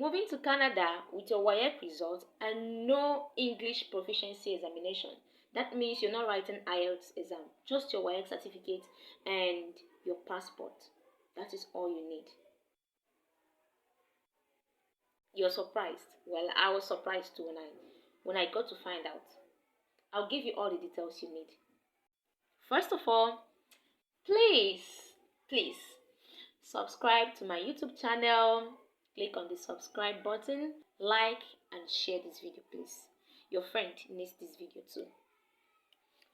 Moving to Canada with your WAEC result and no English proficiency examination. That means you're not writing IELTS exam, just your WAEC certificate and your passport. That is all you need. You're surprised. Well, I was surprised too when I got to find out. I'll give you all the details you need. First of all, please subscribe to my YouTube channel. Click on the subscribe button, like and share this video, please. Your friend needs this video too.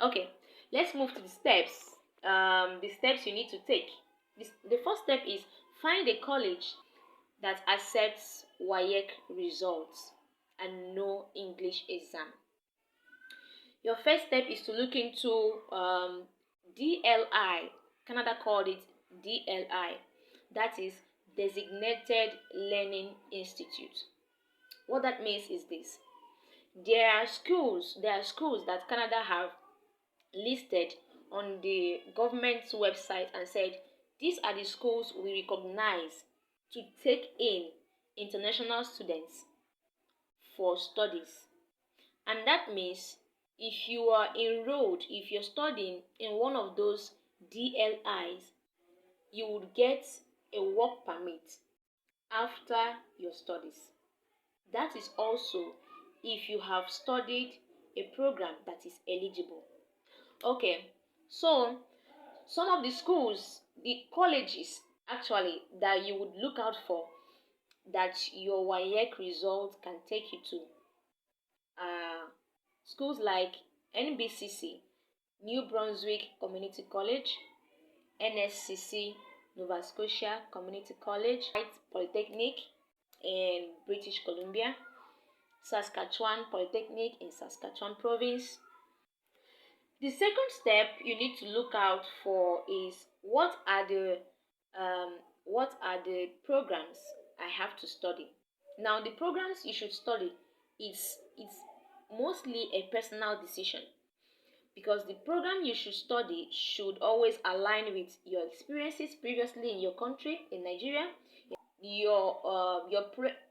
Okay, let's move to the steps. The steps you need to take. The first step is find a college that accepts WAEC results and no English exam. Your first step is to look into DLI. Canada called it DLI. That is Designated Learning Institute. What that means is this. There are schools that Canada have listed on the government's website and said these are the schools we recognize to take in international students for studies. And that means if you are enrolled, if you're studying in one of those DLIs, you would get a work permit after your studies. That is also if you have studied a program that is eligible. Okay, so some of the schools, the colleges actually that you would look out for that your WAEC result can take you to are schools like NBCC, New Brunswick Community College, NSCC, Nova Scotia Community College, Polytechnic in British Columbia, Saskatchewan Polytechnic in Saskatchewan Province. The second step you need to look out for is what are the programs I have to study. Now, the programs you should study it's mostly a personal decision, because the program you should study should always align with your experiences previously in your country, in Nigeria, your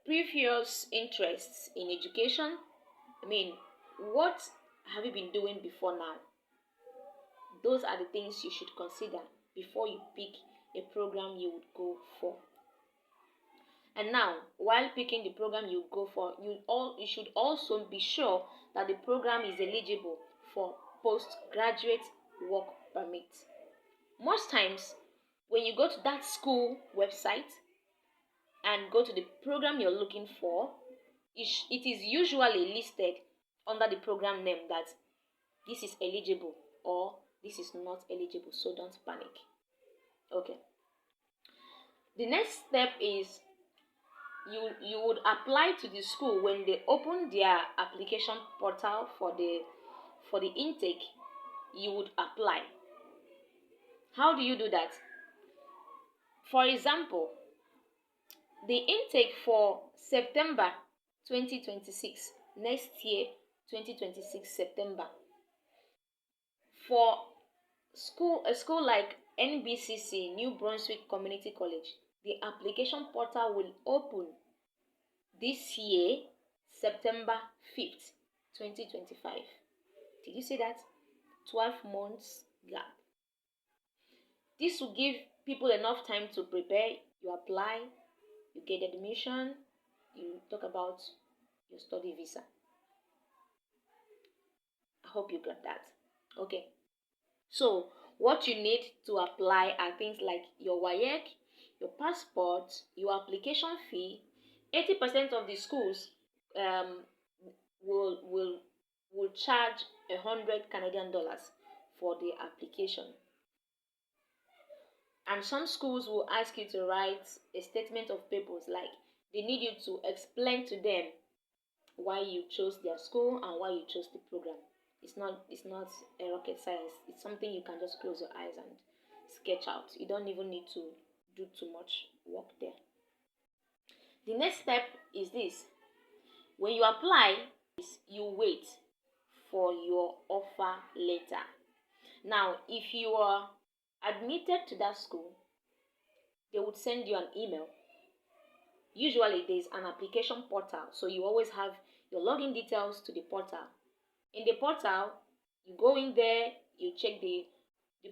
previous interests in education. I mean, what have you been doing before now? Those are the things you should consider before you pick a program you would go for. And now, while picking the program you go for, you should also be sure that the program is eligible for postgraduate work permit. Most times, when you go to that school website and go to the program you're looking for, it is usually listed under the program name that this is eligible or this is not eligible, so don't panic. Okay. The next step is you would apply to the school when they open their application portal for the intake. You would apply. How do you do that? For example, the intake for September 2026, next year 2026 September, for a school like NBCC, New Brunswick Community College, the application portal will open this year, September 5th, 2025. Did you see that? 12 months gap. This will give people enough time to prepare. You apply, you get admission, you talk about your study visa. I hope you got that. Okay. So, what you need to apply are things like your WAEC, your passport, your application fee. 80% of the schools will charge 100 Canadian dollars for the application. And some schools will ask you to write a statement of purpose, like they need you to explain to them why you chose their school and why you chose the program. It's not a rocket science. It's something you can just close your eyes and sketch out. You don't even need to do too much work there. The next step is this. When you apply, you wait for your offer letter. Now, if you are admitted to that school, they would send you an email usually there's an application portal, so you always have your login details to the portal. In the portal, you go in there, you check the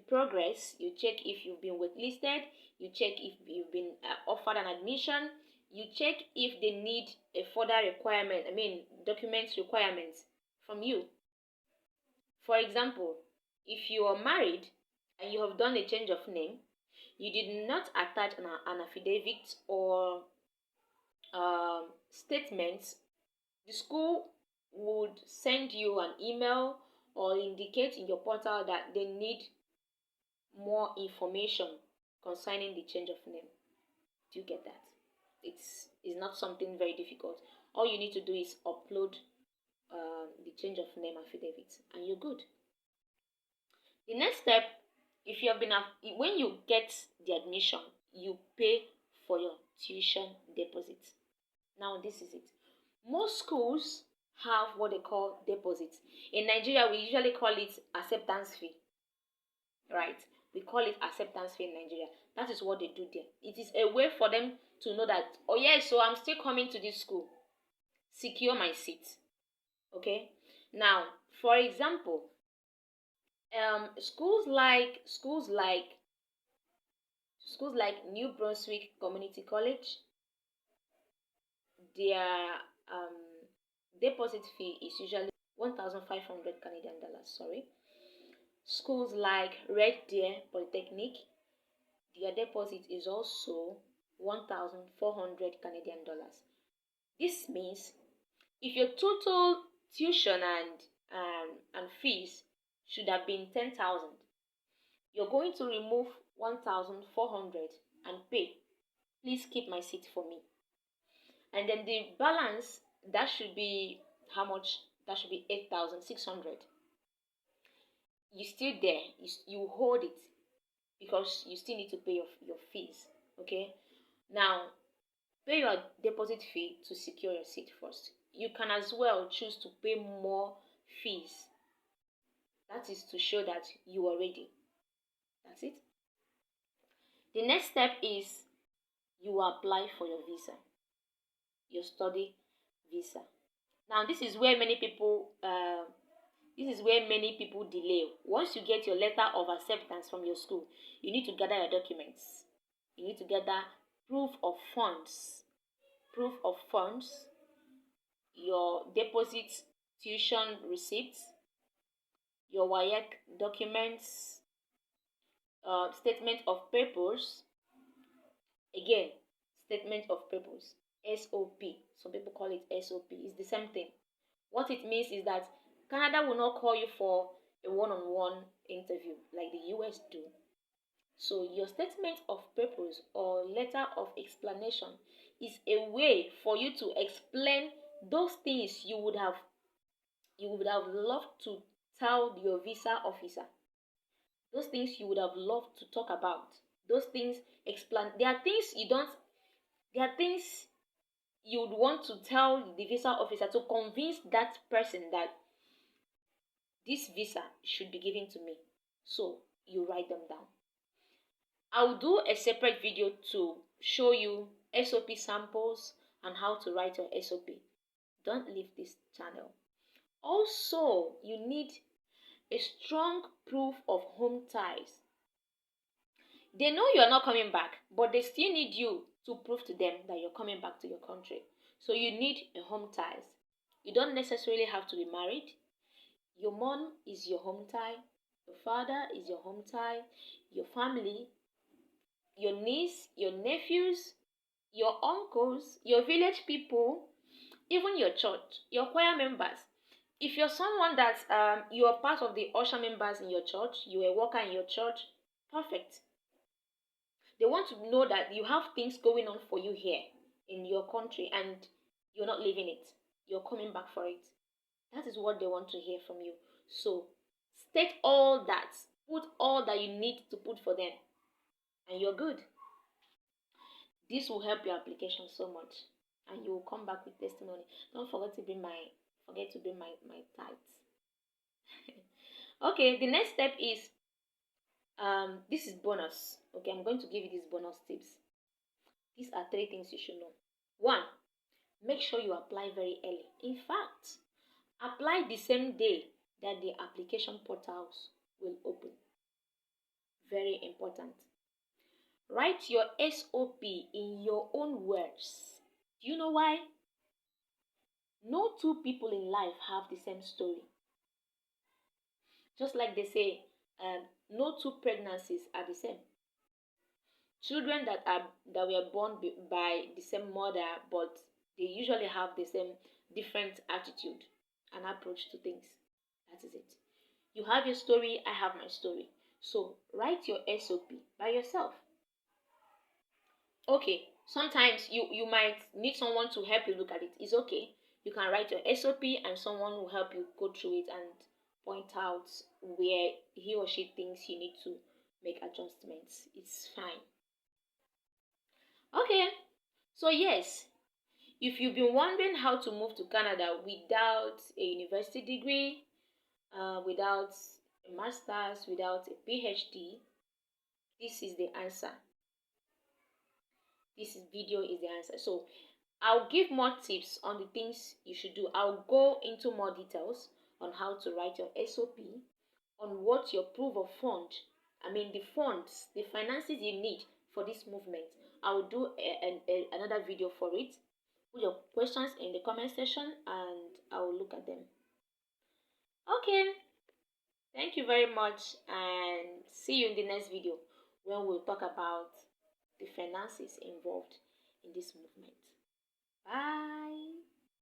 progress, you check if you've been waitlisted, you check if you've been offered an admission, you check if they need a further requirement, documents requirements from you. For example, if you are married and you have done a change of name, you did not attach an affidavit or statement, the school would send you an email or indicate in your portal that they need more information concerning the change of name. Do you get that? It's not something very difficult. All you need to do is upload the change of name affidavit and you're good. The next step, if you have been when you get the admission, you pay for your tuition deposit. Now this is it. Most schools have what they call deposits. In Nigeria, we usually call it acceptance fee. Right? We call it acceptance fee in Nigeria. That is what they do there. It is a way for them to know that, oh yes, so I'm still coming to this school. Secure my seat. Okay? Now, for example, schools like New Brunswick Community College, their deposit fee is usually 1,500 Canadian dollars. Sorry. Schools like Red Deer Polytechnic, their deposit is also 1,400 Canadian dollars. This means if your total tuition and fees should have been 10,000, you're going to remove 1,400 and pay. Please keep my seat for me. And then the balance, that should be how much? That should be 8,600. You still there. You hold it because you still need to pay your fees. Okay. Now, pay your deposit fee to secure your seat first. You can as well choose to pay more fees. That is to show that you are ready. That's it. The next step is you apply for your visa, your study visa. Now, this is where many people delay. Once you get your letter of acceptance from your school, you need to gather your documents. You need to gather proof of funds, your deposit tuition receipts, your WAEC documents, statement of purpose. Again, statement of purpose, SOP. Some people call it SOP. It's the same thing. What it means is that Canada will not call you for a one-on-one interview like the US do. So your statement of purpose or letter of explanation is a way for you to explain those things you would have loved to tell your visa officer. Those things you would have loved to talk about. Those things explain. There are things you would want to tell the visa officer to convince that person that this visa should be given to me. So you write them down. I'll do a separate video to show you SOP samples and how to write your SOP. Don't leave this channel. Also, you need a strong proof of home ties. They know you are not coming back, but they still need you to prove to them that you're coming back to your country. So you need a home ties. You don't necessarily have to be married. Your mom is your home tie. Your father is your home tie. Your family, your niece, your nephews, your uncles, your village people, even your church, your choir members. If you're someone that you are part of the usher members in your church, you are a worker in your church, perfect. They want to know that you have things going on for you here in your country and you're not leaving it. You're coming back for it. That is what they want to hear from you. So state all that. Put all that you need to put for them. And you're good. This will help your application so much. And you will come back with testimony. Don't forget to bring my tithes. Okay, the next step is this is bonus. Okay, I'm going to give you these bonus tips. These are 3 things you should know. One, make sure you apply very early. In fact, apply the same day that the application portals will open. Very important. Write your SOP in your own words. Do you know why? No two people in life have the same story. Just like they say, no two pregnancies are the same. Children that were born by the same mother, but they usually have the same different attitude and approach to things. That is it. You have your story, I have my story. So write your SOP by yourself. Okay, sometimes you might need someone to help you look at it. It's okay. You can write your SOP and someone will help you go through it and point out where he or she thinks you need to make adjustments. It's fine. Okay, so yes, if you've been wondering how to move to Canada without a university degree, without a master's, without a PhD, this is the answer. This video is the answer. So I'll give more tips on the things you should do. I'll go into more details on how to write your SOP, on what your proof of fund, the funds, the finances you need for this movement. I will do another video for it. Put your questions in the comment section and I will look at them. Okay, thank you very much and see you in the next video when we'll talk about the finances involved in this movement. Bye.